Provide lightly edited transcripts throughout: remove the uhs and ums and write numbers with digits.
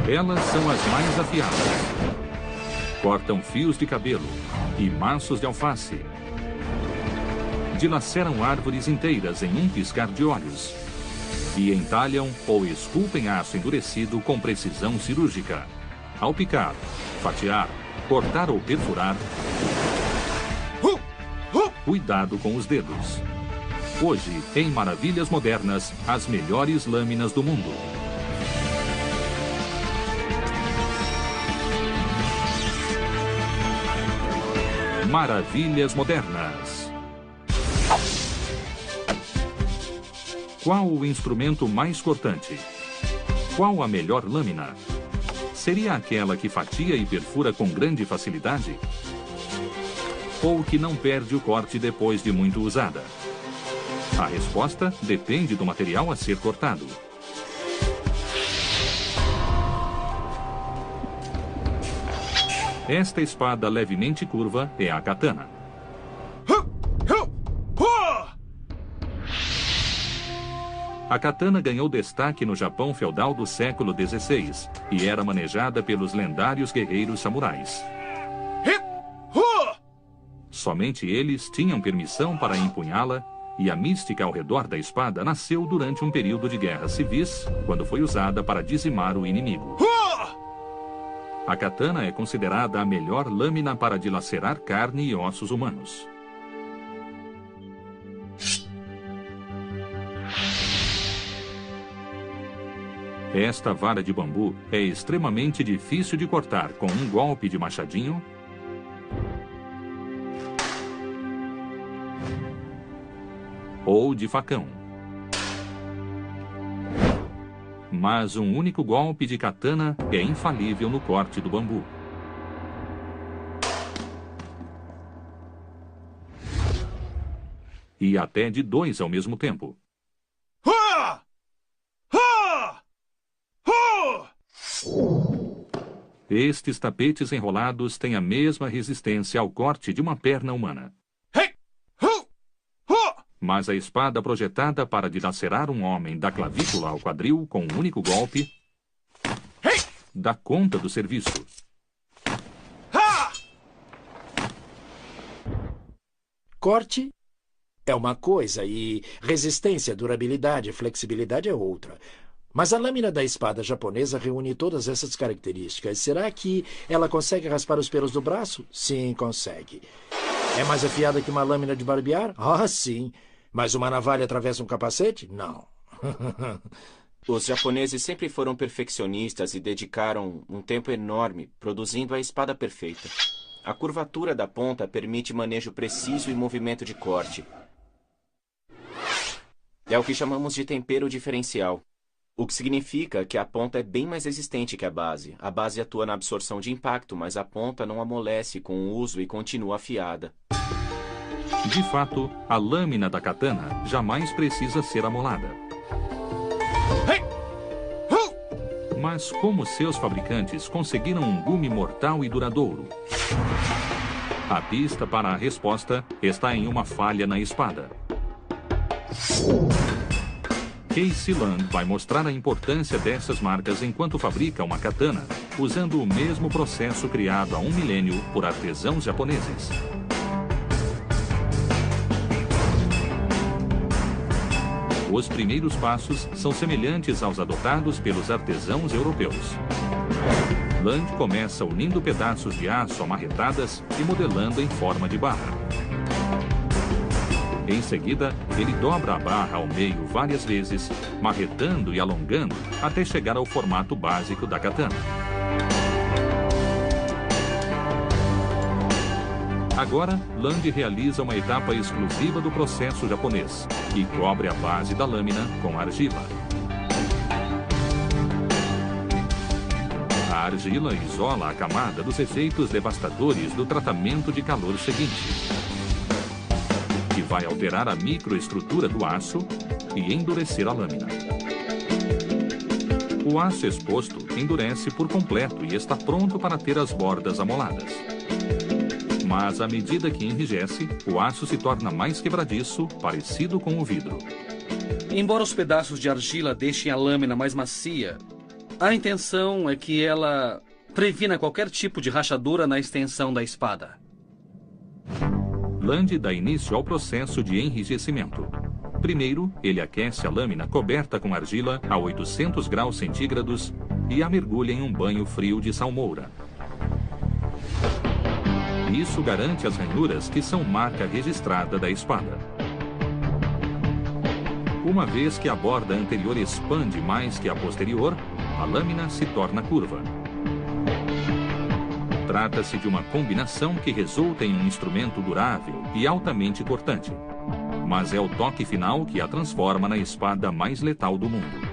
Elas são as mais afiadas. Cortam fios de cabelo e maços de alface. Dilaceram árvores inteiras em um piscar de olhos. E entalham ou esculpem aço endurecido com precisão cirúrgica. Ao picar, fatiar, cortar ou perfurar, cuidado com os dedos. Hoje, em Maravilhas Modernas, as melhores lâminas do mundo. Maravilhas Modernas. Qual o instrumento mais cortante? Qual a melhor lâmina? Seria aquela que fatia e perfura com grande facilidade? Ou que não perde o corte depois de muito usada? A resposta depende do material a ser cortado. Esta espada levemente curva é a katana. A katana ganhou destaque no Japão feudal do século XVI e era manejada pelos lendários guerreiros samurais. Somente eles tinham permissão para empunhá-la e a mística ao redor da espada nasceu durante um período de guerras civis, quando foi usada para dizimar o inimigo. A katana é considerada a melhor lâmina para dilacerar carne e ossos humanos. Esta vara de bambu é extremamente difícil de cortar com um golpe de machadinho ou de facão. Mas um único golpe de katana é infalível no corte do bambu. E até de dois ao mesmo tempo. Estes tapetes enrolados têm a mesma resistência ao corte de uma perna humana. Mas a espada projetada para dilacerar um homem da clavícula ao quadril com um único golpe dá conta do serviço. Corte é uma coisa e resistência, durabilidade, flexibilidade é outra. Mas a lâmina da espada japonesa reúne todas essas características. Será que ela consegue raspar os pelos do braço? Sim, consegue. É mais afiada que uma lâmina de barbear? Ah, sim. Mas uma navalha atravessa um capacete? Não. Os japoneses sempre foram perfeccionistas e dedicaram um tempo enorme produzindo a espada perfeita. A curvatura da ponta permite manejo preciso e movimento de corte. É o que chamamos de tempero diferencial. O que significa que a ponta é bem mais resistente que a base. A base atua na absorção de impacto, mas a ponta não amolece com o uso e continua afiada. De fato, a lâmina da katana jamais precisa ser amolada. Mas como seus fabricantes conseguiram um gume mortal e duradouro? A pista para a resposta está em uma falha na espada. Casey Land vai mostrar a importância dessas marcas enquanto fabrica uma katana, usando o mesmo processo criado há um milênio por artesãos japoneses. Os primeiros passos são semelhantes aos adotados pelos artesãos europeus. Land começa unindo pedaços de aço a marretadas e modelando em forma de barra. Em seguida, ele dobra a barra ao meio várias vezes, marretando e alongando até chegar ao formato básico da katana. Agora, Land realiza uma etapa exclusiva do processo japonês e cobre a base da lâmina com argila. A argila isola a camada dos efeitos devastadores do tratamento de calor seguinte, que vai alterar a microestrutura do aço e endurecer a lâmina. O aço exposto endurece por completo e está pronto para ter as bordas amoladas. Mas à medida que enrijece, o aço se torna mais quebradiço, parecido com o vidro. Embora os pedaços de argila deixem a lâmina mais macia, A intenção é que ela previna qualquer tipo de rachadura na extensão da espada. Land dá início ao processo de enrijecimento. Primeiro, ele aquece a lâmina coberta com argila a 800 graus centígrados e a mergulha em um banho frio de salmoura. Isso garante as ranhuras que são marca registrada da espada. Uma vez que a borda anterior expande mais que a posterior, a lâmina se torna curva. Trata-se de uma combinação que resulta em um instrumento durável e altamente cortante. Mas é o toque final que a transforma na espada mais letal do mundo.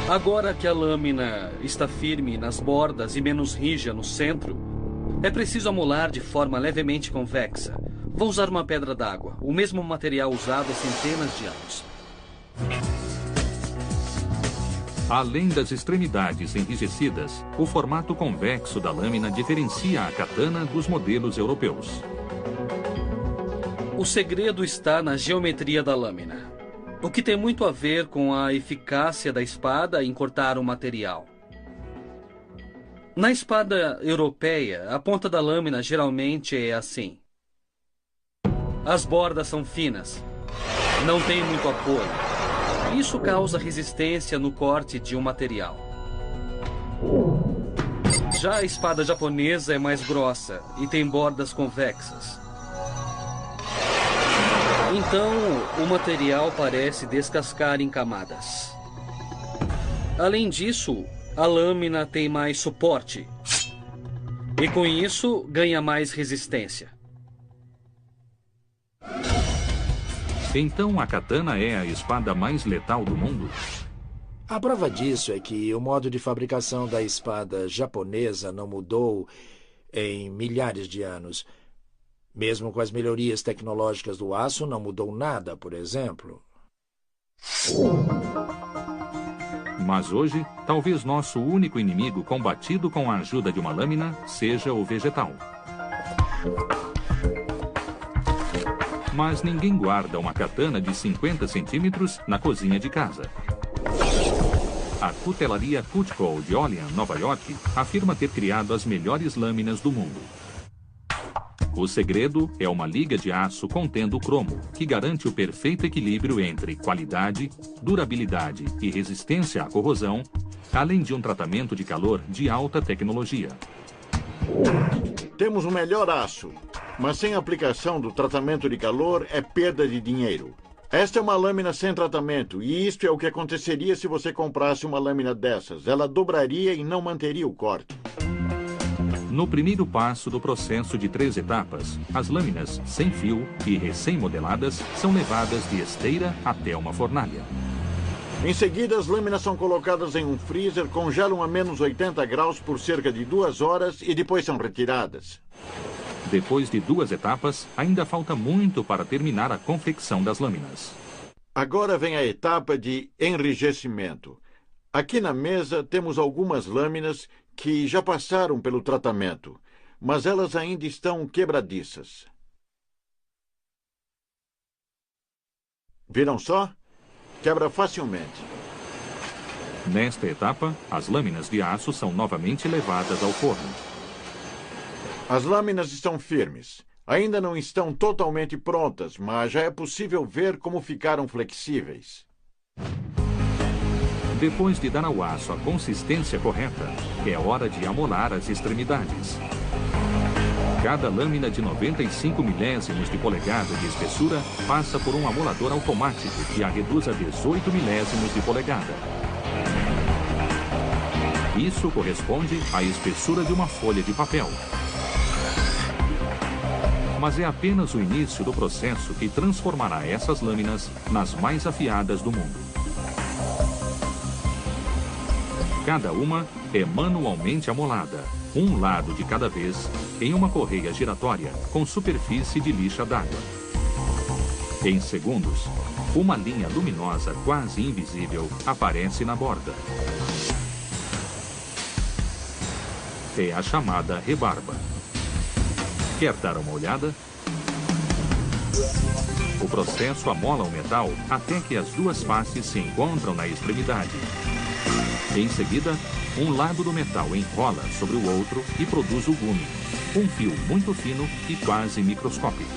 Agora que a lâmina está firme nas bordas e menos rija no centro, é preciso amolar de forma levemente convexa. Vou usar uma pedra d'água, o mesmo material usado há centenas de anos. Além das extremidades enrijecidas, o formato convexo da lâmina diferencia a katana dos modelos europeus. O segredo está na geometria da lâmina, o que tem muito a ver com a eficácia da espada em cortar o material. Na espada europeia, a ponta da lâmina geralmente é assim. As bordas são finas, não tem muito apoio. Isso causa resistência no corte de um material. Já a espada japonesa é mais grossa e tem bordas convexas. Então, o material parece descascar em camadas. Além disso, a lâmina tem mais suporte. E com isso, ganha mais resistência. Então a katana é a espada mais letal do mundo? A prova disso é que o modo de fabricação da espada japonesa não mudou em milhares de anos. Mesmo com as melhorias tecnológicas do aço, não mudou nada, por exemplo. Mas hoje, talvez nosso único inimigo combatido com a ajuda de uma lâmina seja o vegetal. Mas ninguém guarda uma katana de 50 centímetros na cozinha de casa. A cutelaria Cutco de Olean, Nova York, afirma ter criado as melhores lâminas do mundo. O segredo é uma liga de aço contendo cromo, que garante o perfeito equilíbrio entre qualidade, durabilidade e resistência à corrosão, além de um tratamento de calor de alta tecnologia. Temos o melhor aço, mas sem aplicação do tratamento de calor é perda de dinheiro. Esta é uma lâmina sem tratamento, e isto é o que aconteceria se você comprasse uma lâmina dessas. Ela dobraria e não manteria o corte. No primeiro passo do processo de 3 etapas, as lâminas sem fio e recém-modeladas são levadas de esteira até uma fornalha. Em seguida, as lâminas são colocadas em um freezer, congelam a menos 80 graus por cerca de 2 horas e depois são retiradas. Depois de 2 etapas, ainda falta muito para terminar a confecção das lâminas. Agora vem a etapa de enrijecimento. Aqui na mesa temos algumas lâminas que já passaram pelo tratamento, mas elas ainda estão quebradiças. Viram só? Quebra facilmente. Nesta etapa, as lâminas de aço são novamente levadas ao forno. As lâminas estão firmes. Ainda não estão totalmente prontas, mas já é possível ver como ficaram flexíveis. Depois de dar ao aço a consistência correta, é hora de amolar as extremidades. Cada lâmina de 95 milésimos de polegada de espessura passa por um amolador automático que a reduz a 18 milésimos de polegada. Isso corresponde à espessura de uma folha de papel. Mas é apenas o início do processo que transformará essas lâminas nas mais afiadas do mundo. Cada uma é manualmente amolada, um lado de cada vez, em uma correia giratória com superfície de lixa d'água. Em segundos, uma linha luminosa quase invisível aparece na borda. É a chamada rebarba. Quer dar uma olhada? O processo amola o metal até que as duas faces se encontram na extremidade. Em seguida, um lado do metal enrola sobre o outro e produz o gume, um fio muito fino e quase microscópico.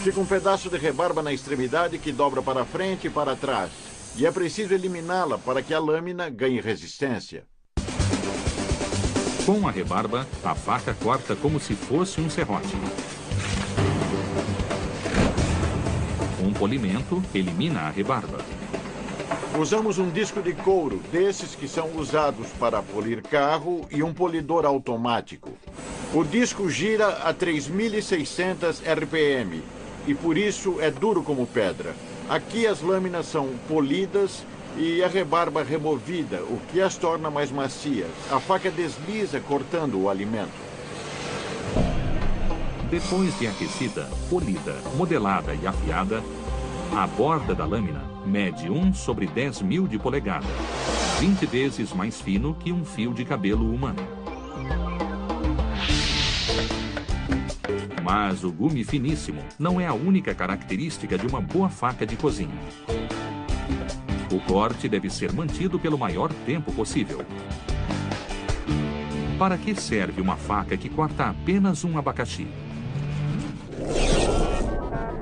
Fica um pedaço de rebarba na extremidade que dobra para frente e para trás. E é preciso eliminá-la para que a lâmina ganhe resistência. Com a rebarba, a faca corta como se fosse um serrote. Um polimento elimina a rebarba. Usamos um disco de couro, desses que são usados para polir carro, e um polidor automático. O disco gira a 3.600 RPM e por isso é duro como pedra. Aqui as lâminas são polidas e a rebarba removida, o que as torna mais macias. A faca desliza cortando o alimento. Depois de aquecida, polida, modelada e afiada, a borda da lâmina mede 1/10.000 de polegada, 20 vezes mais fino que um fio de cabelo humano. Mas o gume finíssimo não é a única característica de uma boa faca de cozinha. O corte deve ser mantido pelo maior tempo possível. Para que serve uma faca que corta apenas um abacaxi?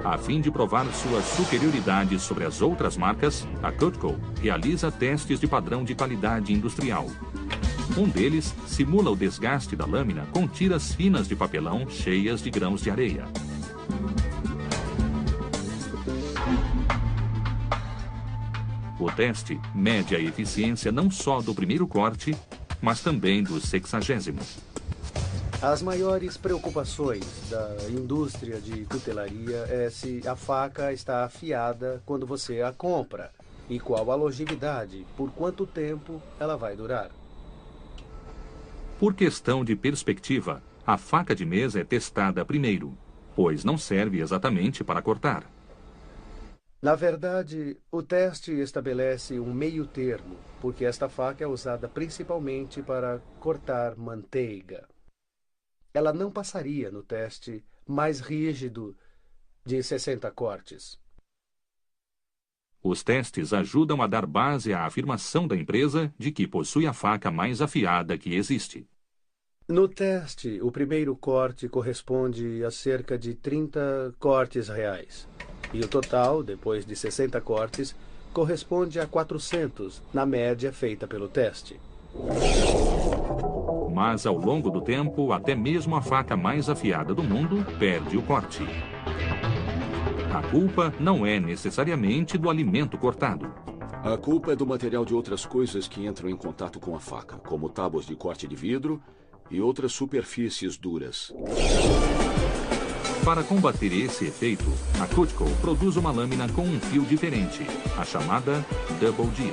A fim de provar sua superioridade sobre as outras marcas, a Cutco realiza testes de padrão de qualidade industrial. Um deles simula o desgaste da lâmina com tiras finas de papelão cheias de grãos de areia. O teste mede a eficiência não só do primeiro corte, mas também do 60º. As maiores preocupações da indústria de cutelaria é se a faca está afiada quando você a compra e qual a longevidade, por quanto tempo ela vai durar. Por questão de perspectiva, a faca de mesa é testada primeiro, pois não serve exatamente para cortar. Na verdade, o teste estabelece um meio termo, porque esta faca é usada principalmente para cortar manteiga. Ela não passaria no teste mais rígido de 60 cortes. Os testes ajudam a dar base à afirmação da empresa de que possui a faca mais afiada que existe. No teste, o primeiro corte corresponde a cerca de 30 cortes reais. E o total, depois de 60 cortes, corresponde a 400, na média feita pelo teste. Mas, ao longo do tempo, até mesmo a faca mais afiada do mundo perde o corte. A culpa não é necessariamente do alimento cortado. A culpa é do material de outras coisas que entram em contato com a faca, como tábuas de corte de vidro e outras superfícies duras. Para combater esse efeito, a Cutco produz uma lâmina com um fio diferente, a chamada Double D.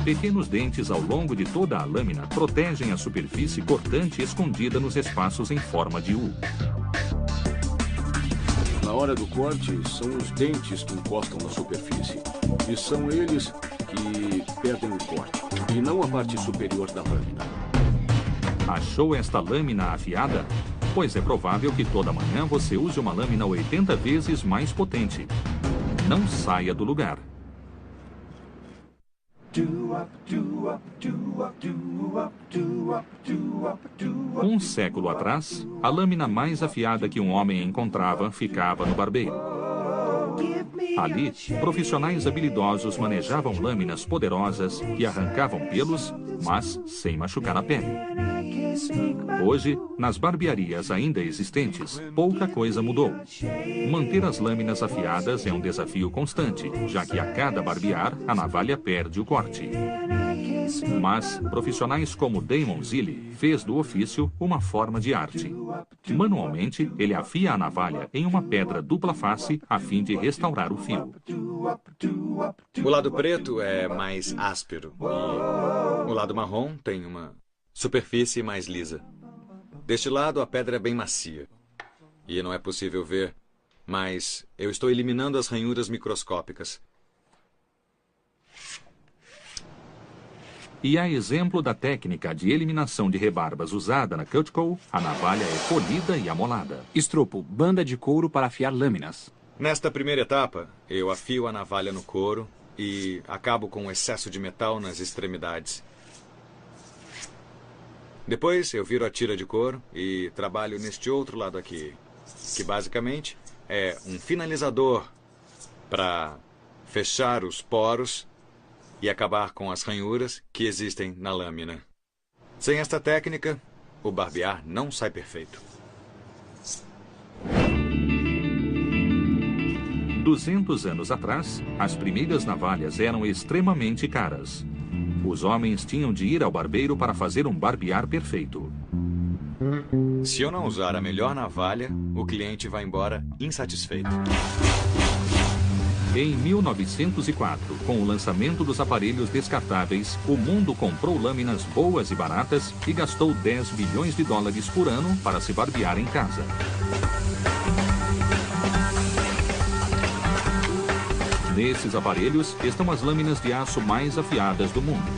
Pequenos dentes ao longo de toda a lâmina protegem a superfície cortante escondida nos espaços em forma de U. Na hora do corte, são os dentes que encostam na superfície. E são eles que perdem o corte, e não a parte superior da lâmina. Achou esta lâmina afiada? Pois é provável que toda manhã você use uma lâmina 80 vezes mais potente. Não saia do lugar. Um século atrás, a lâmina mais afiada que um homem encontrava ficava no barbeiro. Ali, profissionais habilidosos manejavam lâminas poderosas que arrancavam pelos, mas sem machucar a pele. Hoje, nas barbearias ainda existentes, pouca coisa mudou. Manter as lâminas afiadas é um desafio constante, já que a cada barbear, a navalha perde o corte. Mas profissionais como Damon Zilli fez do ofício uma forma de arte. Manualmente, ele afia a navalha em uma pedra dupla face a fim de restaurar o fio. O lado preto é mais áspero e o lado marrom tem uma superfície mais lisa. Deste lado, a pedra é bem macia. E não é possível ver, mas eu estou eliminando as ranhuras microscópicas. E a exemplo da técnica de eliminação de rebarbas usada na Cutco, a navalha é polida e amolada. Estropo, banda de couro para afiar lâminas. Nesta primeira etapa, eu afio a navalha no couro e acabo com o excesso de metal nas extremidades. Depois eu viro a tira de couro e trabalho neste outro lado aqui, que basicamente é um finalizador para fechar os poros e acabar com as ranhuras que existem na lâmina. Sem esta técnica, o barbear não sai perfeito. 200 anos atrás, as primeiras navalhas eram extremamente caras. Os homens tinham de ir ao barbeiro para fazer um barbear perfeito. Se eu não usar a melhor navalha, o cliente vai embora insatisfeito. Em 1904, com o lançamento dos aparelhos descartáveis, o mundo comprou lâminas boas e baratas e gastou 10 bilhões de dólares por ano para se barbear em casa. Nesses aparelhos estão as lâminas de aço mais afiadas do mundo.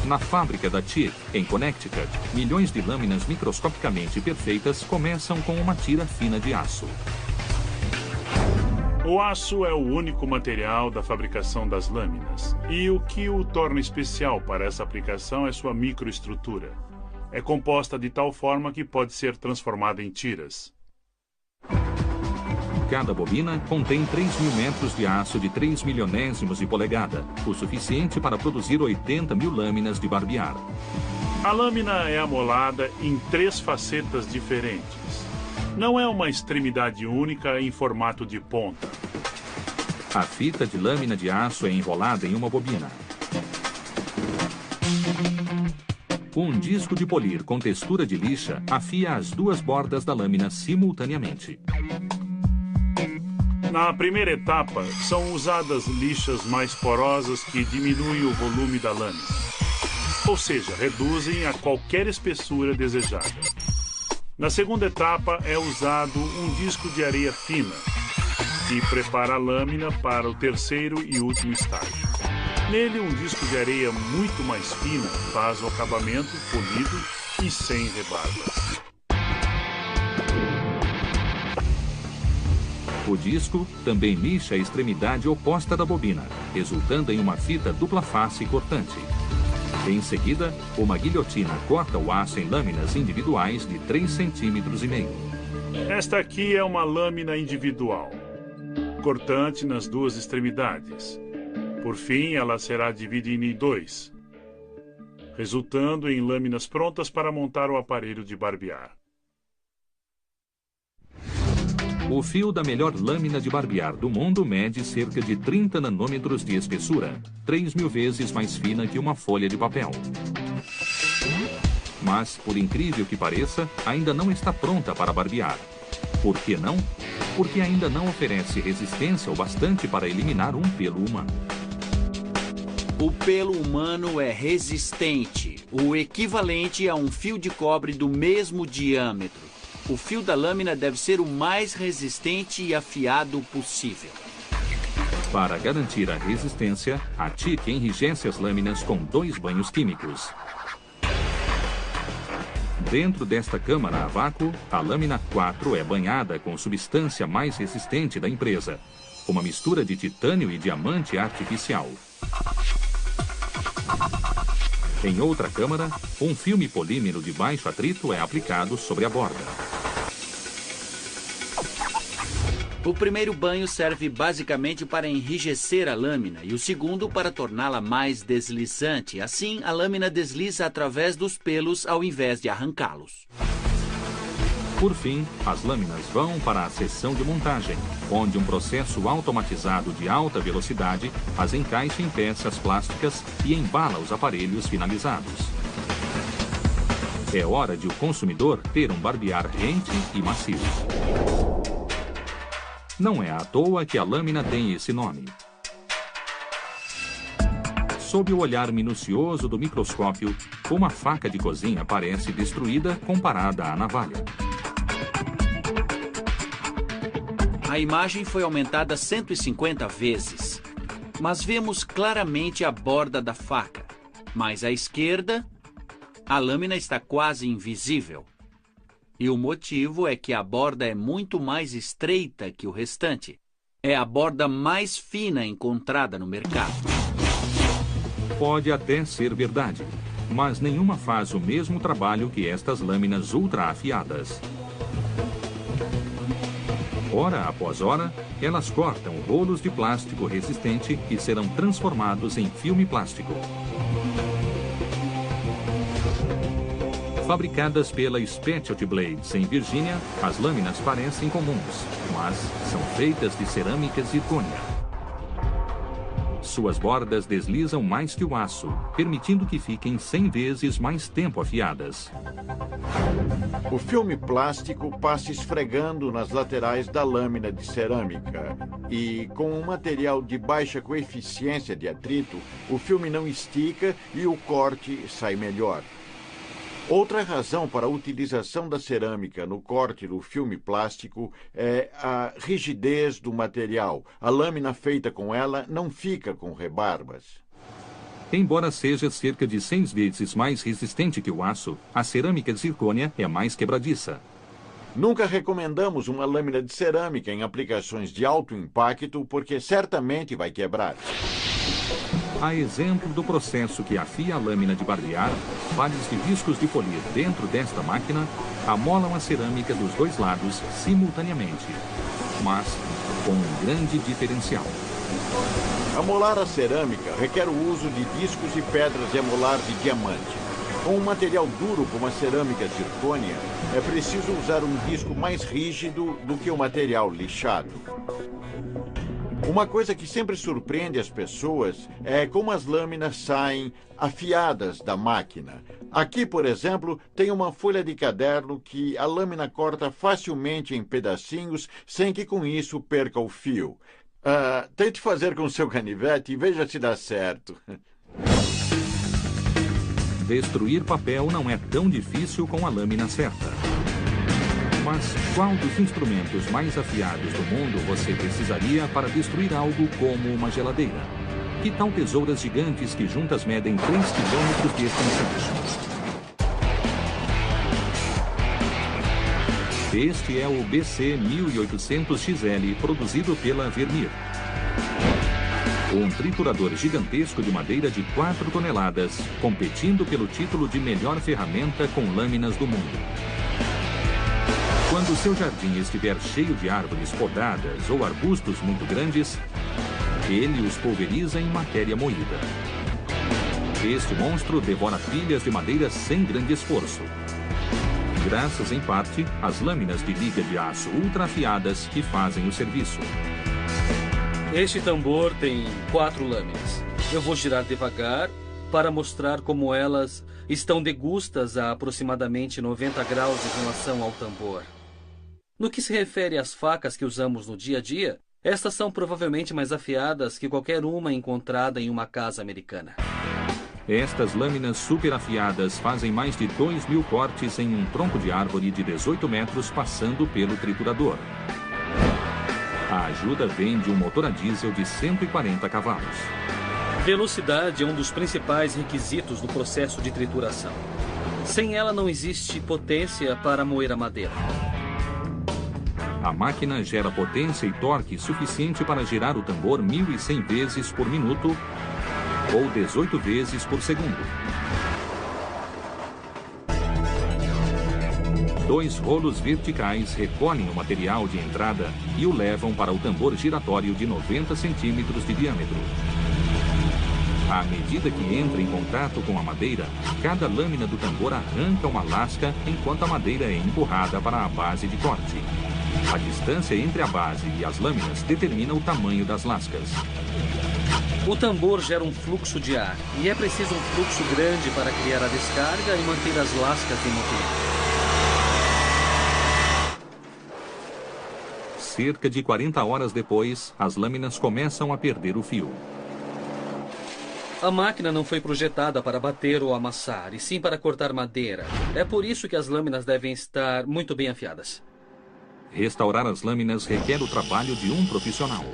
Na fábrica da TIC, em Connecticut, milhões de lâminas microscopicamente perfeitas começam com uma tira fina de aço. O aço é o único material da fabricação das lâminas. E o que o torna especial para essa aplicação é sua microestrutura. É composta de tal forma que pode ser transformada em tiras. Cada bobina contém 3.000 metros de aço de 3 milionésimos de polegada, o suficiente para produzir 80 mil lâminas de barbear. A lâmina é amolada em 3 facetas diferentes. Não é uma extremidade única em formato de ponta. A fita de lâmina de aço é enrolada em uma bobina. Um disco de polir com textura de lixa afia as 2 bordas da lâmina simultaneamente. Na primeira etapa, são usadas lixas mais porosas que diminuem o volume da lâmina, ou seja, reduzem a qualquer espessura desejada. Na segunda etapa, é usado um disco de areia fina, que prepara a lâmina para o terceiro e último estágio. Nele, um disco de areia muito mais fina faz o acabamento polido e sem rebarbas. O disco também lixa a extremidade oposta da bobina, resultando em uma fita dupla face cortante. Em seguida, uma guilhotina corta o aço em lâminas individuais de 3,5 cm. Esta aqui é uma lâmina individual, cortante nas 2 extremidades. Por fim, ela será dividida em 2, resultando em lâminas prontas para montar o aparelho de barbear. O fio da melhor lâmina de barbear do mundo mede cerca de 30 nanômetros de espessura, 3.000 vezes mais fina que uma folha de papel. Mas, por incrível que pareça, ainda não está pronta para barbear. Por que não? Porque ainda não oferece resistência o bastante para eliminar um pelo humano. O pelo humano é resistente, o equivalente a um fio de cobre do mesmo diâmetro. O fio da lâmina deve ser o mais resistente e afiado possível. Para garantir a resistência, a TIC enrijece as lâminas com 2 banhos químicos. Dentro desta câmara a vácuo, a lâmina 4 é banhada com substância mais resistente da empresa, uma mistura de titânio e diamante artificial. Em outra câmara, um filme polímero de baixo atrito é aplicado sobre a borda. O primeiro banho serve basicamente para enrijecer a lâmina e o segundo para torná-la mais deslizante. Assim, a lâmina desliza através dos pelos ao invés de arrancá-los. Por fim, as lâminas vão para a seção de montagem, onde um processo automatizado de alta velocidade as encaixa em peças plásticas e embala os aparelhos finalizados. É hora de o consumidor ter um barbear rente e macio. Não é à toa que a lâmina tem esse nome. Sob o olhar minucioso do microscópio, uma faca de cozinha parece destruída comparada à navalha. A imagem foi aumentada 150 vezes. mas vemos claramente a borda da faca. Mas à esquerda, a lâmina está quase invisível. E o motivo é que a borda é muito mais estreita que o restante. É a borda mais fina encontrada no mercado. Pode até ser verdade, mas nenhuma faz o mesmo trabalho que estas lâminas ultra afiadas. Hora após hora, elas cortam rolos de plástico resistente que serão transformados em filme plástico. Fabricadas pela Specialty Blades em Virgínia, as lâminas parecem comuns, mas são feitas de cerâmica zircônia. Suas bordas deslizam mais que o aço, permitindo que fiquem 100 vezes mais tempo afiadas. O filme plástico passa esfregando nas laterais da lâmina de cerâmica e, com um material de baixa coeficiência de atrito, o filme não estica e o corte sai melhor. Outra razão para a utilização da cerâmica no corte do filme plástico é a rigidez do material. A lâmina feita com ela não fica com rebarbas. Embora seja cerca de 100 vezes mais resistente que o aço, a cerâmica zircônia é mais quebradiça. Nunca recomendamos uma lâmina de cerâmica em aplicações de alto impacto, porque certamente vai quebrar. A exemplo do processo que afia a lâmina de barbear, palhos de discos de polir dentro desta máquina amolam a cerâmica dos dois lados simultaneamente, mas com um grande diferencial. Amolar a cerâmica requer o uso de discos e pedras de amolar de diamante. Com um material duro como a cerâmica zircônia, é preciso usar um disco mais rígido do que o material lixado. Uma coisa que sempre surpreende as pessoas é como as lâminas saem afiadas da máquina. Aqui, por exemplo, tem uma folha de caderno que a lâmina corta facilmente em pedacinhos sem que com isso perca o fio. Tente fazer com seu canivete e veja se dá certo. Destruir papel não é tão difícil com a lâmina certa. Mas qual dos instrumentos mais afiados do mundo você precisaria para destruir algo como uma geladeira? Que tal tesouras gigantes que juntas medem 3 quilômetros de extensão? Este é o BC 1800XL, produzido pela Vermeer. Um triturador gigantesco de madeira de 4 toneladas, competindo pelo título de melhor ferramenta com lâminas do mundo. Quando seu jardim estiver cheio de árvores podadas ou arbustos muito grandes, ele os pulveriza em matéria moída. Este monstro devora pilhas de madeira sem grande esforço. Graças, em parte, às lâminas de liga de aço ultra afiadas que fazem o serviço. Este tambor tem 4 lâminas. Eu vou girar devagar para mostrar como elas estão degustas a aproximadamente 90 graus em relação ao tambor. No que se refere às facas que usamos no dia a dia, estas são provavelmente mais afiadas que qualquer uma encontrada em uma casa americana. Estas lâminas super afiadas fazem mais de 2.000 cortes em um tronco de árvore de 18 metros passando pelo triturador. A ajuda vem de um motor a diesel de 140 cavalos. Velocidade é um dos principais requisitos do processo de trituração. Sem ela não existe potência para moer a madeira. A máquina gera potência e torque suficiente para girar o tambor 1.100 vezes por minuto ou 18 vezes por segundo. 2 rolos verticais recolhem o material de entrada e o levam para o tambor giratório de 90 centímetros de diâmetro. À medida que entra em contato com a madeira, cada lâmina do tambor arranca uma lasca enquanto a madeira é empurrada para a base de corte. A distância entre a base e as lâminas determina o tamanho das lascas. O tambor gera um fluxo de ar e é preciso um fluxo grande para criar a descarga e manter as lascas em movimento. Cerca de 40 horas depois, as lâminas começam a perder o fio. A máquina não foi projetada para bater ou amassar, e sim para cortar madeira. É por isso que as lâminas devem estar muito bem afiadas. Restaurar as lâminas requer o trabalho de um profissional.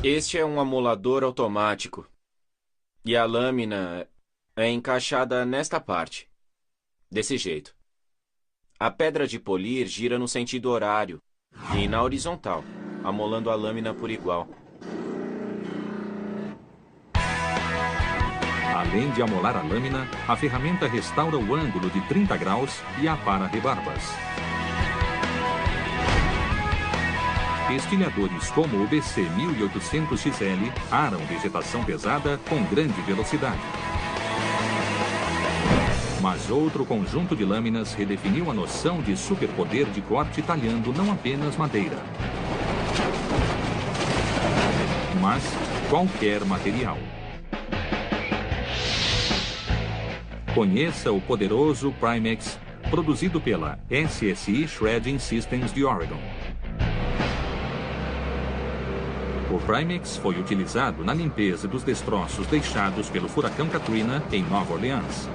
Este é um amolador automático. E a lâmina é encaixada nesta parte. Desse jeito. A pedra de polir gira no sentido horário e na horizontal, amolando a lâmina por igual. Além de amolar a lâmina, a ferramenta restaura o ângulo de 30 graus e apara rebarbas. Estilhadores como o BC 1800XL aram vegetação pesada com grande velocidade. Mas outro conjunto de lâminas redefiniu a noção de superpoder de corte talhando não apenas madeira, mas qualquer material. Conheça o poderoso Primex, produzido pela SSI Shredding Systems de Oregon. O Primex foi utilizado na limpeza dos destroços deixados pelo furacão Katrina em Nova Orleans.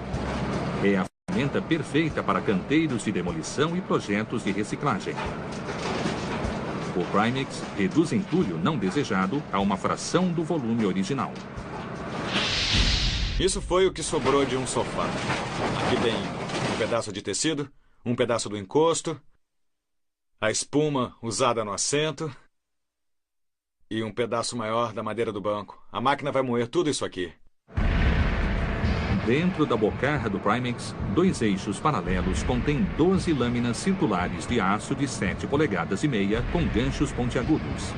É a ferramenta perfeita para canteiros de demolição e projetos de reciclagem. O Primex reduz entulho não desejado a uma fração do volume original. Isso foi o que sobrou de um sofá. Aqui tem um pedaço de tecido, um pedaço do encosto, a espuma usada no assento e um pedaço maior da madeira do banco. A máquina vai moer tudo isso aqui. Dentro da bocarra do Primex, 2 eixos paralelos contêm 12 lâminas circulares de aço de 7,5 polegadas com ganchos pontiagudos.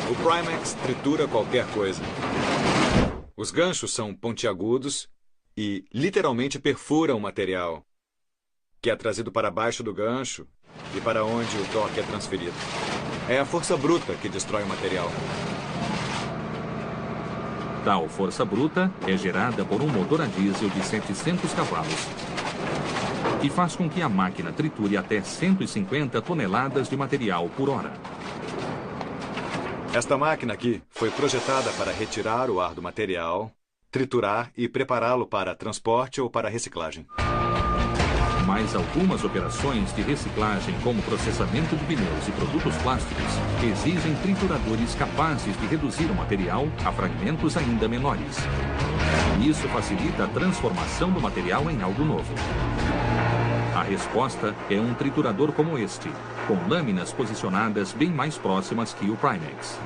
O Primex tritura qualquer coisa. Os ganchos são pontiagudos e literalmente perfuram o material, que é trazido para baixo do gancho e para onde o torque é transferido. É a força bruta que destrói o material. Tal força bruta é gerada por um motor a diesel de 700 cavalos, que faz com que a máquina triture até 150 toneladas de material por hora. Esta máquina aqui foi projetada para retirar o ar do material, triturar e prepará-lo para transporte ou para reciclagem. Mas algumas operações de reciclagem, como processamento de pneus e produtos plásticos, exigem trituradores capazes de reduzir o material a fragmentos ainda menores. Isso facilita a transformação do material em algo novo. A resposta é um triturador como este, com lâminas posicionadas bem mais próximas que o Primex.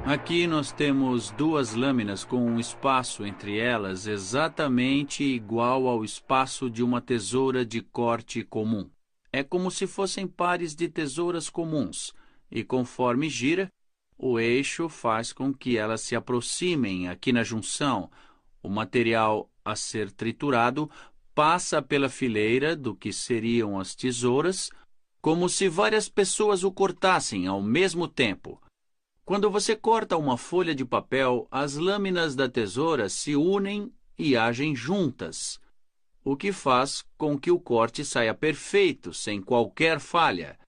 Aqui nós temos 2 lâminas com um espaço entre elas exatamente igual ao espaço de uma tesoura de corte comum. É como se fossem pares de tesouras comuns, e conforme gira, o eixo faz com que elas se aproximem aqui na junção. O material a ser triturado passa pela fileira do que seriam as tesouras, como se várias pessoas o cortassem ao mesmo tempo. Quando você corta uma folha de papel, as lâminas da tesoura se unem e agem juntas, o que faz com que o corte saia perfeito, sem qualquer falha.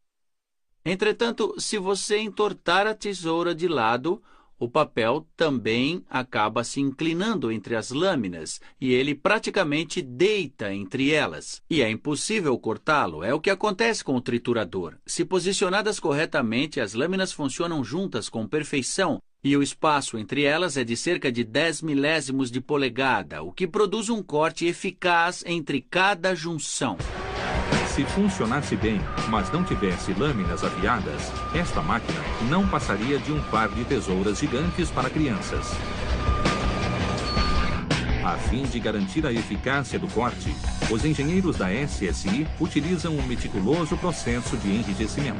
Entretanto, se você entortar a tesoura de lado, o papel também acaba se inclinando entre as lâminas e ele praticamente deita entre elas. E é impossível cortá-lo. É o que acontece com o triturador. Se posicionadas corretamente, as lâminas funcionam juntas com perfeição e o espaço entre elas é de cerca de 10 milésimos de polegada, o que produz um corte eficaz entre cada junção. Se funcionasse bem, mas não tivesse lâminas afiadas, esta máquina não passaria de um par de tesouras gigantes para crianças. A fim de garantir a eficácia do corte, os engenheiros da SSI utilizam um meticuloso processo de enrijecimento.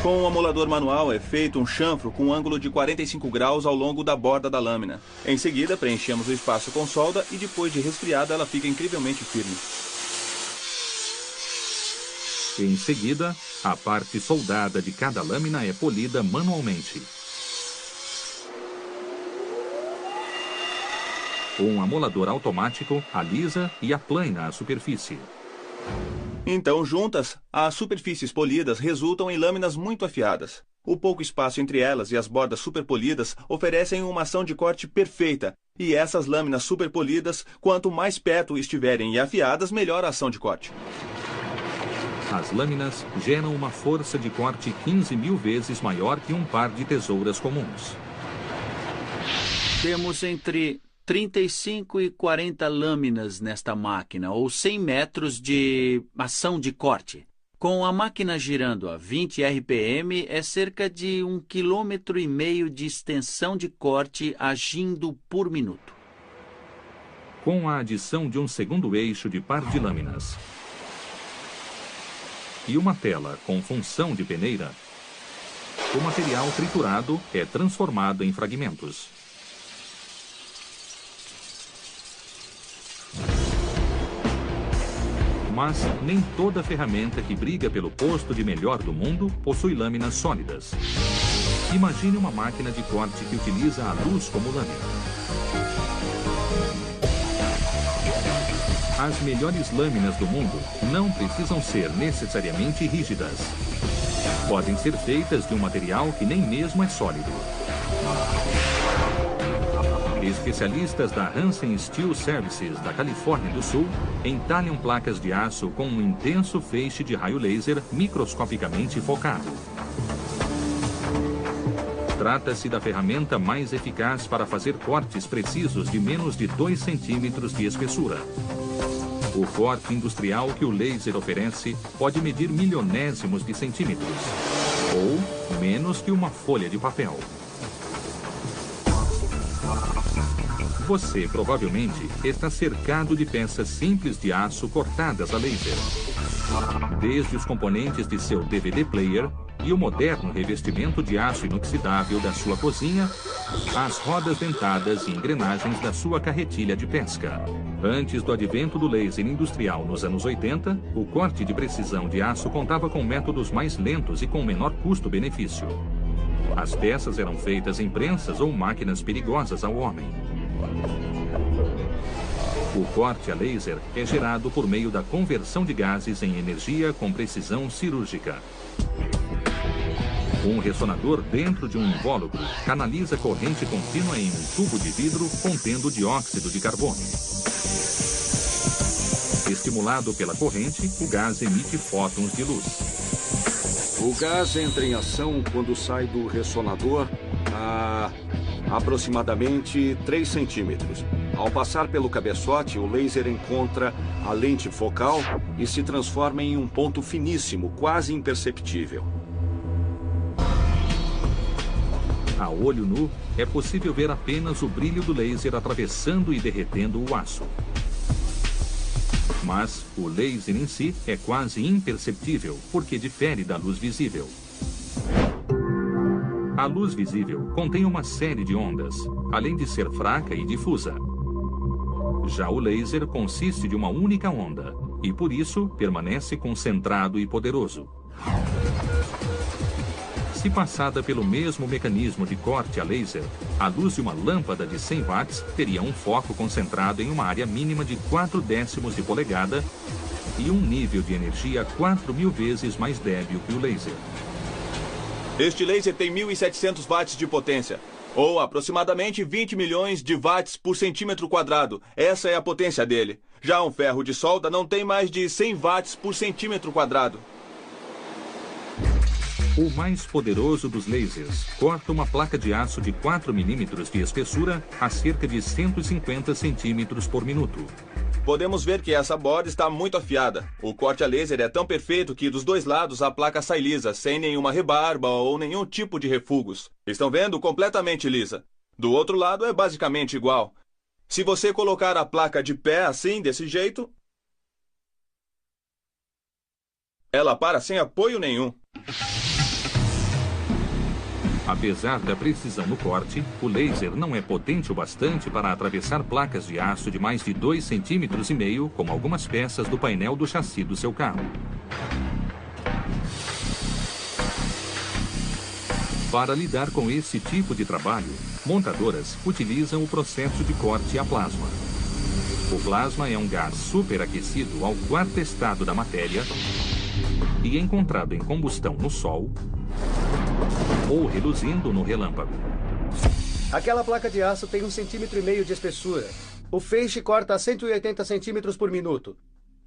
Com o amolador manual é feito um chanfro com um ângulo de 45 graus ao longo da borda da lâmina. Em seguida, preenchemos o espaço com solda e depois de resfriada ela fica incrivelmente firme. Em seguida, a parte soldada de cada lâmina é polida manualmente. Um amolador automático alisa e aplana a superfície. Então, juntas, as superfícies polidas resultam em lâminas muito afiadas. O pouco espaço entre elas e as bordas superpolidas oferecem uma ação de corte perfeita. E essas lâminas superpolidas, quanto mais perto estiverem e afiadas, melhor a ação de corte. As lâminas geram uma força de corte 15.000 vezes maior que um par de tesouras comuns. Temos entre 35 e 40 lâminas nesta máquina, ou 100 metros de ação de corte. Com a máquina girando a 20 RPM, é cerca de 1,5 km de extensão de corte agindo por minuto. Com a adição de um segundo eixo de par de lâminas e uma tela com função de peneira, o material triturado é transformado em fragmentos. Mas nem toda ferramenta que briga pelo posto de melhor do mundo possui lâminas sólidas. Imagine uma máquina de corte que utiliza a luz como lâmina. As melhores lâminas do mundo não precisam ser necessariamente rígidas. Podem ser feitas de um material que nem mesmo é sólido. Especialistas da Hansen Steel Services da Califórnia do Sul entalham placas de aço com um intenso feixe de raio laser microscopicamente focado. Trata-se da ferramenta mais eficaz para fazer cortes precisos de menos de 2 centímetros de espessura. O corte industrial que o laser oferece pode medir milionésimos de centímetros, ou menos que uma folha de papel. Você provavelmente está cercado de peças simples de aço cortadas a laser. Desde os componentes de seu DVD player e o moderno revestimento de aço inoxidável da sua cozinha, às rodas dentadas e engrenagens da sua carretilha de pesca. Antes do advento do laser industrial nos anos 80, o corte de precisão de aço contava com métodos mais lentos e com menor custo-benefício. As peças eram feitas em prensas ou máquinas perigosas ao homem. O corte a laser é gerado por meio da conversão de gases em energia com precisão cirúrgica. Um ressonador dentro de um invólucro canaliza corrente contínua em um tubo de vidro contendo dióxido de carbono. Estimulado pela corrente, o gás emite fótons de luz. O gás entra em ação quando sai do ressonador a aproximadamente 3 centímetros. Ao passar pelo cabeçote, o laser encontra a lente focal e se transforma em um ponto finíssimo, quase imperceptível. A olho nu, é possível ver apenas o brilho do laser atravessando e derretendo o aço. Mas o laser em si é quase imperceptível, porque difere da luz visível. A luz visível contém uma série de ondas, além de ser fraca e difusa. Já o laser consiste de uma única onda, e por isso permanece concentrado e poderoso. Se passada pelo mesmo mecanismo de corte a laser, a luz de uma lâmpada de 100 watts teria um foco concentrado em uma área mínima de 0,4 de polegada e um nível de energia 4.000 vezes mais débil que o laser. Este laser tem 1.700 watts de potência, ou aproximadamente 20 milhões de watts por centímetro quadrado. Essa é a potência dele. Já um ferro de solda não tem mais de 100 watts por centímetro quadrado. O mais poderoso dos lasers corta uma placa de aço de 4 milímetros de espessura a cerca de 150 centímetros por minuto. Podemos ver que essa borda está muito afiada. O corte a laser é tão perfeito que dos dois lados a placa sai lisa, sem nenhuma rebarba ou nenhum tipo de refugos. Estão vendo? Completamente lisa. Do outro lado é basicamente igual. Se você colocar a placa de pé assim, desse jeito, ela para sem apoio nenhum. Apesar da precisão no corte, o laser não é potente o bastante para atravessar placas de aço de mais de 2,5 centímetros, como algumas peças do painel do chassi do seu carro. Para lidar com esse tipo de trabalho, montadoras utilizam o processo de corte a plasma. O plasma é um gás superaquecido ao quarto estado da matéria e encontrado em combustão no Sol ou reluzindo no relâmpago. Aquela placa de aço tem 1,5 centímetros de espessura. O feixe corta a 180 centímetros por minuto.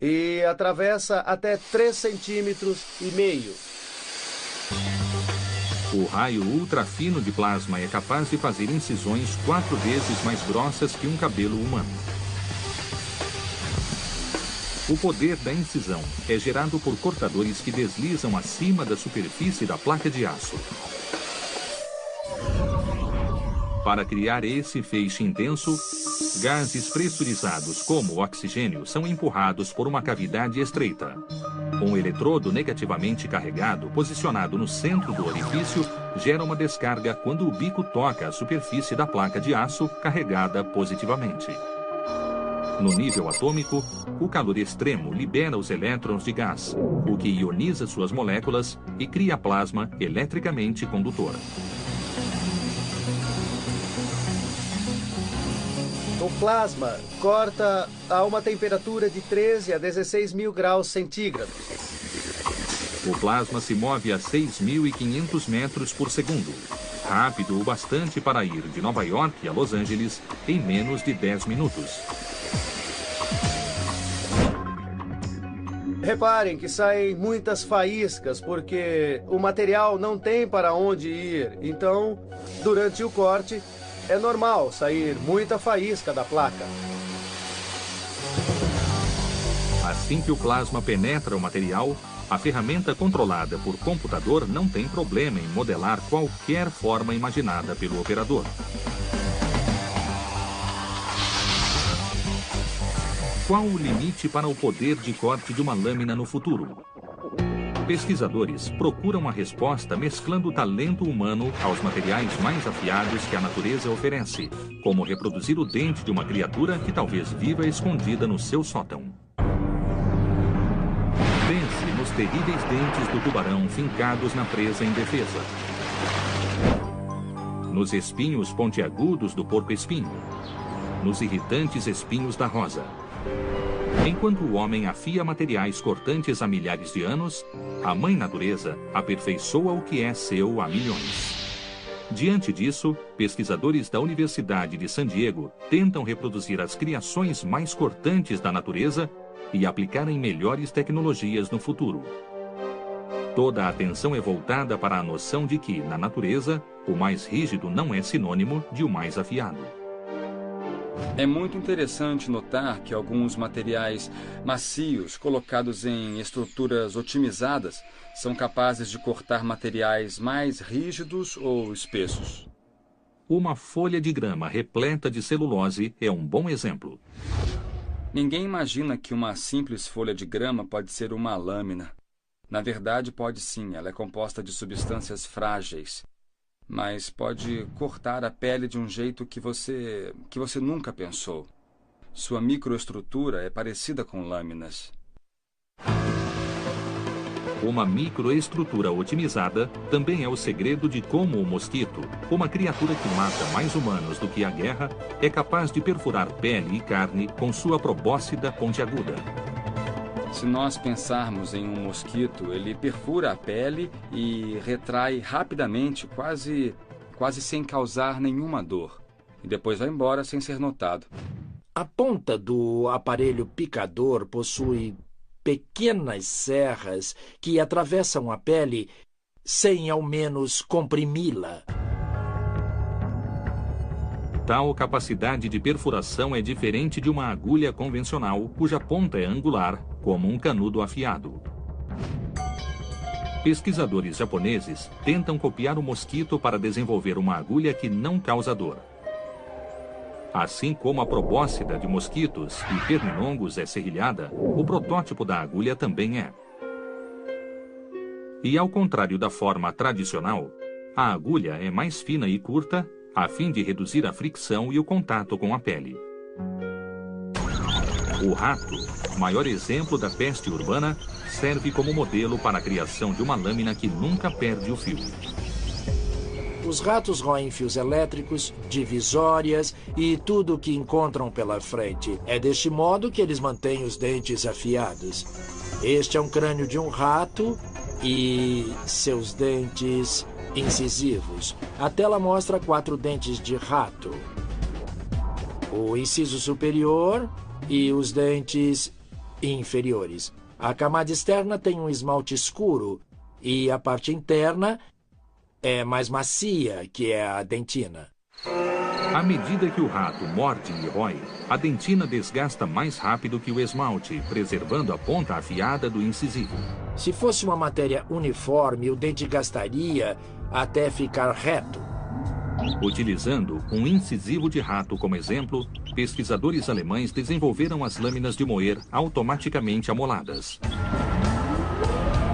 e atravessa até 3,5 centímetros. O raio ultrafino de plasma é capaz de fazer incisões 4 vezes mais grossas que um cabelo humano. O poder da incisão é gerado por cortadores que deslizam acima da superfície da placa de aço. Para criar esse feixe intenso, gases pressurizados como o oxigênio são empurrados por uma cavidade estreita. Um eletrodo negativamente carregado, posicionado no centro do orifício, gera uma descarga quando o bico toca a superfície da placa de aço carregada positivamente. No nível atômico, o calor extremo libera os elétrons de gás, o que ioniza suas moléculas e cria plasma eletricamente condutor. O plasma corta a uma temperatura de 13 a 16 mil graus centígrados. O plasma se move a 6.500 metros por segundo, rápido o bastante para ir de Nova York a Los Angeles em menos de 10 minutos. Reparem que saem muitas faíscas porque o material não tem para onde ir. Então, durante o corte, é normal sair muita faísca da placa. Assim que o plasma penetra o material, a ferramenta controlada por computador não tem problema em modelar qualquer forma imaginada pelo operador. Qual o limite para o poder de corte de uma lâmina no futuro? Pesquisadores procuram a resposta mesclando o talento humano aos materiais mais afiados que a natureza oferece, como reproduzir o dente de uma criatura que talvez viva escondida no seu sótão. Pense nos terríveis dentes do tubarão fincados na presa indefesa. Nos espinhos pontiagudos do porco-espinho. Nos irritantes espinhos da rosa. Enquanto o homem afia materiais cortantes há milhares de anos, a mãe natureza aperfeiçoa o que é seu há milhões. Diante disso, pesquisadores da Universidade de San Diego tentam reproduzir as criações mais cortantes da natureza e aplicarem melhores tecnologias no futuro. Toda a atenção é voltada para a noção de que, na natureza, o mais rígido não é sinônimo de o mais afiado. É muito interessante notar que alguns materiais macios colocados em estruturas otimizadas são capazes de cortar materiais mais rígidos ou espessos. Uma folha de grama repleta de celulose é um bom exemplo. Ninguém imagina que uma simples folha de grama pode ser uma lâmina. Na verdade, pode sim, ela é composta de substâncias frágeis. Mas pode cortar a pele de um jeito que você nunca pensou. Sua microestrutura é parecida com lâminas. Uma microestrutura otimizada também é o segredo de como o mosquito, uma criatura que mata mais humanos do que a guerra, é capaz de perfurar pele e carne com sua probóscide pontiaguda. Se nós pensarmos em um mosquito, ele perfura a pele e retrai rapidamente, quase sem causar nenhuma dor. E depois vai embora sem ser notado. A ponta do aparelho picador possui pequenas serras que atravessam a pele sem ao menos comprimi-la. Tal capacidade de perfuração é diferente de uma agulha convencional, cuja ponta é angular, como um canudo afiado. Pesquisadores japoneses tentam copiar o mosquito para desenvolver uma agulha que não causa dor. Assim como a probóscide de mosquitos e pernilongos é serrilhada, o protótipo da agulha também é. E ao contrário da forma tradicional, a agulha é mais fina e curta, a fim de reduzir a fricção e o contato com a pele. O rato, maior exemplo da peste urbana, serve como modelo para a criação de uma lâmina que nunca perde o fio. Os ratos roem fios elétricos, divisórias e tudo o que encontram pela frente. É deste modo que eles mantêm os dentes afiados. Este é um crânio de um rato e seus dentes incisivos. A tela mostra 4 dentes de rato. O inciso superior e os dentes inferiores. A camada externa tem um esmalte escuro e a parte interna é mais macia, que é a dentina. À medida que o rato morde e rói, a dentina desgasta mais rápido que o esmalte, preservando a ponta afiada do incisivo. Se fosse uma matéria uniforme, o dente gastaria até ficar reto. Utilizando um incisivo de rato como exemplo, pesquisadores alemães desenvolveram as lâminas de moer automaticamente amoladas.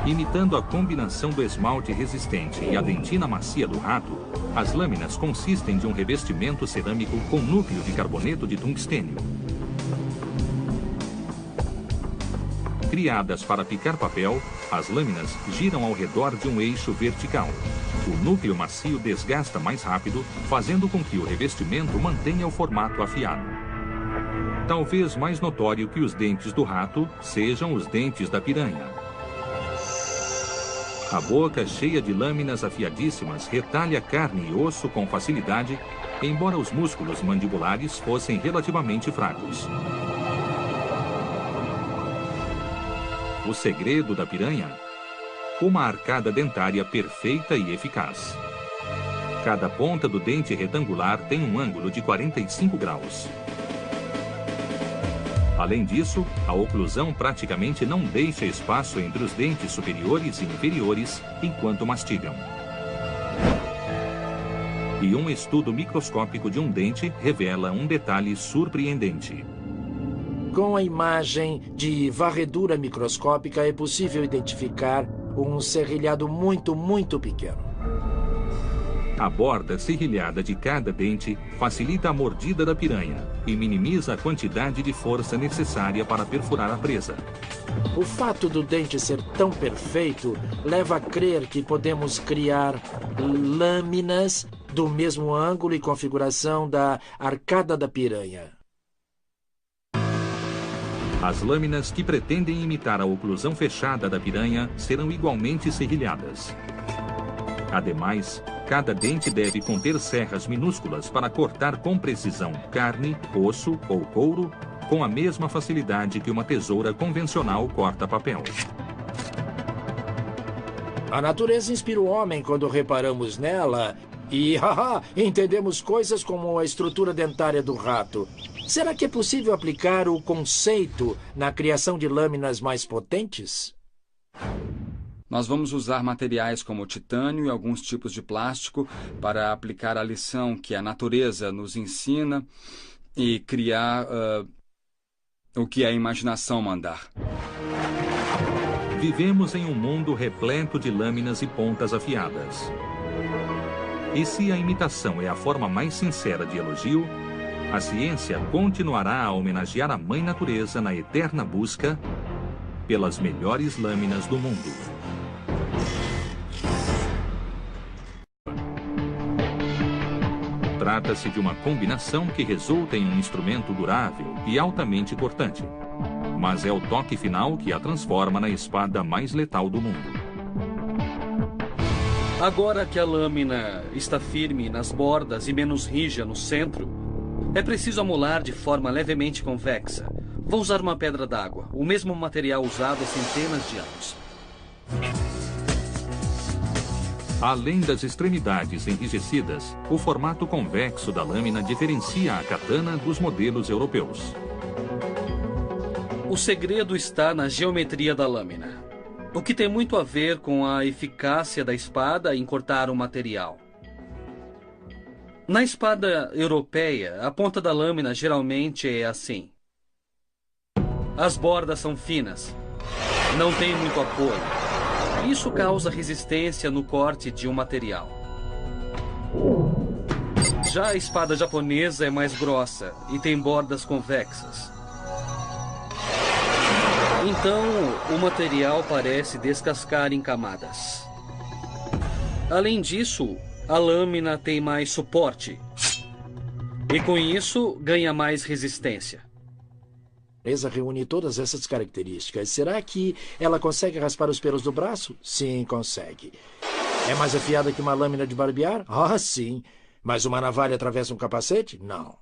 Imitando a combinação do esmalte resistente e a dentina macia do rato, as lâminas consistem de um revestimento cerâmico com núcleo de carboneto de tungstênio. Criadas para picar papel, as lâminas giram ao redor de um eixo vertical. O núcleo macio desgasta mais rápido, fazendo com que o revestimento mantenha o formato afiado. Talvez mais notório que os dentes do rato sejam os dentes da piranha. A boca, cheia de lâminas afiadíssimas, retalha carne e osso com facilidade, embora os músculos mandibulares fossem relativamente fracos. O segredo da piranha? Uma arcada dentária perfeita e eficaz. Cada ponta do dente retangular tem um ângulo de 45 graus. Além disso, a oclusão praticamente não deixa espaço entre os dentes superiores e inferiores enquanto mastigam. E um estudo microscópico de um dente revela um detalhe surpreendente. Com a imagem de varredura microscópica é possível identificar um serrilhado muito pequeno. A borda serrilhada de cada dente facilita a mordida da piranha e minimiza a quantidade de força necessária para perfurar a presa. O fato do dente ser tão perfeito leva a crer que podemos criar lâminas do mesmo ângulo e configuração da arcada da piranha. As lâminas que pretendem imitar a oclusão fechada da piranha serão igualmente serrilhadas. Ademais, cada dente deve conter serras minúsculas para cortar com precisão carne, osso ou couro, com a mesma facilidade que uma tesoura convencional corta papel. A natureza inspira o homem quando reparamos nela e, entendemos coisas como a estrutura dentária do rato. Será que é possível aplicar o conceito na criação de lâminas mais potentes? Nós vamos usar materiais como titânio e alguns tipos de plástico para aplicar a lição que a natureza nos ensina e criar o que a imaginação mandar. Vivemos em um mundo repleto de lâminas e pontas afiadas. E se a imitação é a forma mais sincera de elogio, a ciência continuará a homenagear a Mãe Natureza na eterna busca pelas melhores lâminas do mundo. Trata-se de uma combinação que resulta em um instrumento durável e altamente cortante. Mas é o toque final que a transforma na espada mais letal do mundo. Agora que a lâmina está firme nas bordas e menos rija no centro, é preciso amolar de forma levemente convexa. Vou usar uma pedra d'água, o mesmo material usado há centenas de anos. Além das extremidades enrijecidas, o formato convexo da lâmina diferencia a katana dos modelos europeus. O segredo está na geometria da lâmina, o que tem muito a ver com a eficácia da espada em cortar o material. Na espada europeia, a ponta da lâmina geralmente é assim. As bordas são finas, não tem muito apoio. Isso causa resistência no corte de um material. Já a espada japonesa é mais grossa e tem bordas convexas. Então, o material parece descascar em camadas. Além disso, a lâmina tem mais suporte. E com isso, ganha mais resistência. A mesa reúne todas essas características. Será que ela consegue raspar os pelos do braço? Sim, consegue. É mais afiada que uma lâmina de barbear? Ah, sim. Mas uma navalha atravessa um capacete? Não.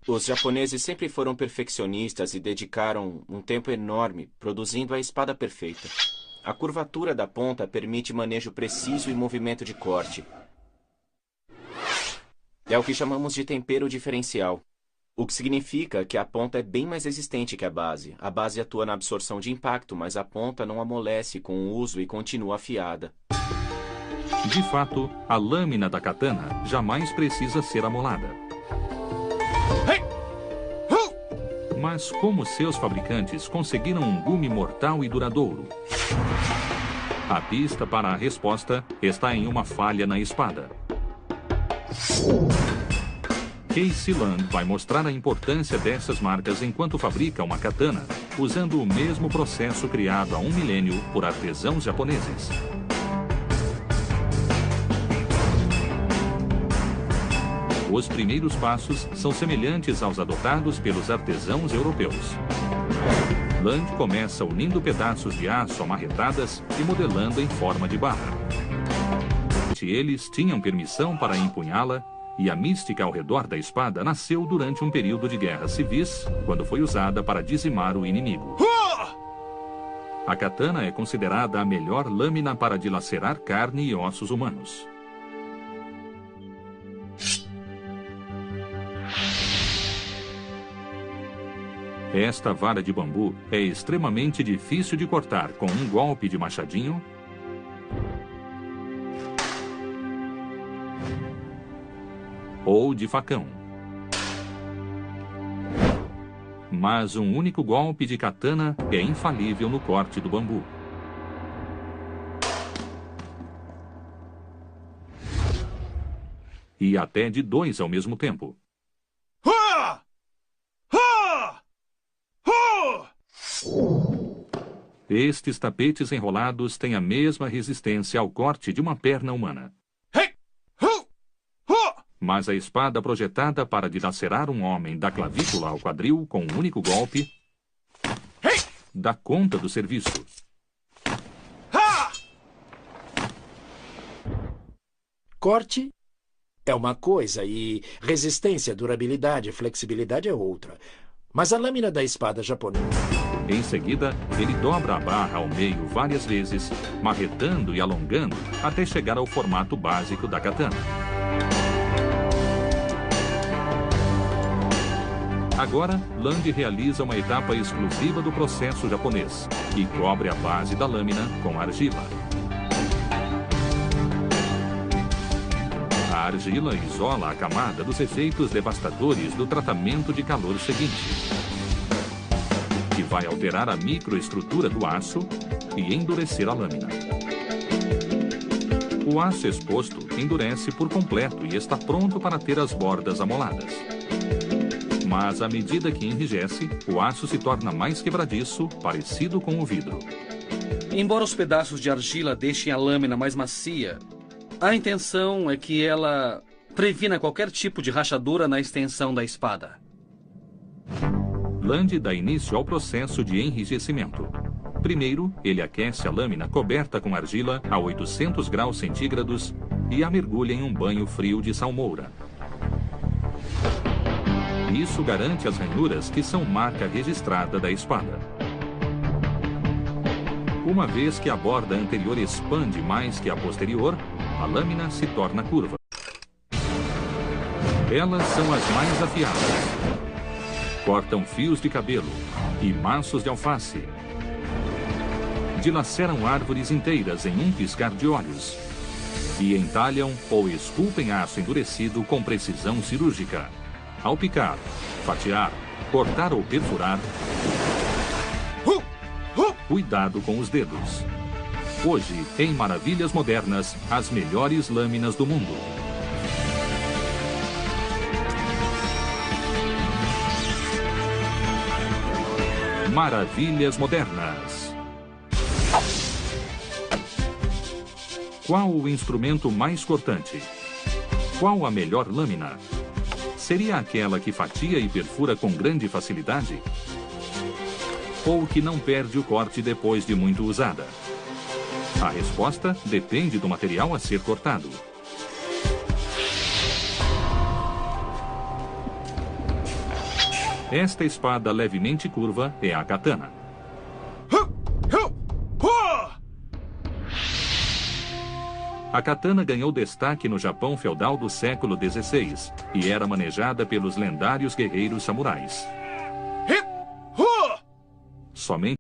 Os japoneses sempre foram perfeccionistas e dedicaram um tempo enorme produzindo a espada perfeita. A curvatura da ponta permite manejo preciso e movimento de corte. É o que chamamos de tempero diferencial, o que significa que a ponta é bem mais resistente que a base. A base atua na absorção de impacto, mas a ponta não amolece com o uso e continua afiada. De fato, a lâmina da katana jamais precisa ser amolada. Mas como seus fabricantes conseguiram um gume mortal e duradouro? A pista para a resposta está em uma falha na espada. Casey Land vai mostrar a importância dessas marcas enquanto fabrica uma katana, usando o mesmo processo criado há 1 milênio por artesãos japoneses. Os primeiros passos são semelhantes aos adotados pelos artesãos europeus. Land começa unindo pedaços de aço a marretadas e modelando em forma de barra. Eles tinham permissão para empunhá-la, e a mística ao redor da espada nasceu durante um período de guerras civis, quando foi usada para dizimar o inimigo. A katana é considerada a melhor lâmina para dilacerar carne e ossos humanos. Esta vara de bambu é extremamente difícil de cortar com um golpe de machadinho ou de facão. Mas um único golpe de katana é infalível no corte do bambu. E até de 2 ao mesmo tempo. Estes tapetes enrolados têm a mesma resistência ao corte de uma perna humana. Mas a espada projetada para dilacerar um homem da clavícula ao quadril com um único golpe dá conta do serviço. Corte é uma coisa e resistência, durabilidade, flexibilidade é outra. Mas a lâmina da espada japonesa... Em seguida, ele dobra a barra ao meio várias vezes, marretando e alongando até chegar ao formato básico da katana. Agora, Land realiza uma etapa exclusiva do processo japonês, que cobre a base da lâmina com argila. A argila isola a camada dos efeitos devastadores do tratamento de calor seguinte, que vai alterar a microestrutura do aço e endurecer a lâmina. O aço exposto endurece por completo e está pronto para ter as bordas amoladas. Mas à medida que enrijece, o aço se torna mais quebradiço, parecido com o vidro. Embora os pedaços de argila deixem a lâmina mais macia, a intenção é que ela previna qualquer tipo de rachadura na extensão da espada. Land dá início ao processo de enrijecimento. Primeiro, ele aquece a lâmina coberta com argila a 800 graus centígrados e a mergulha em um banho frio de salmoura. Isso garante as ranhuras que são marca registrada da espada. Uma vez que a borda anterior expande mais que a posterior, a lâmina se torna curva. Elas são as mais afiadas. Cortam fios de cabelo e maços de alface. Dilaceram árvores inteiras em um piscar de olhos. E entalham ou esculpem aço endurecido com precisão cirúrgica. Ao picar, fatiar, cortar ou perfurar, cuidado com os dedos. Hoje, em Maravilhas Modernas, as melhores lâminas do mundo. Maravilhas Modernas. Qual o instrumento mais cortante? Qual a melhor lâmina? Seria aquela que fatia e perfura com grande facilidade? Ou que não perde o corte depois de muito usada? A resposta depende do material a ser cortado. Esta espada levemente curva é a katana. A katana ganhou destaque no Japão feudal do século XVI e era manejada pelos lendários guerreiros samurais. Somente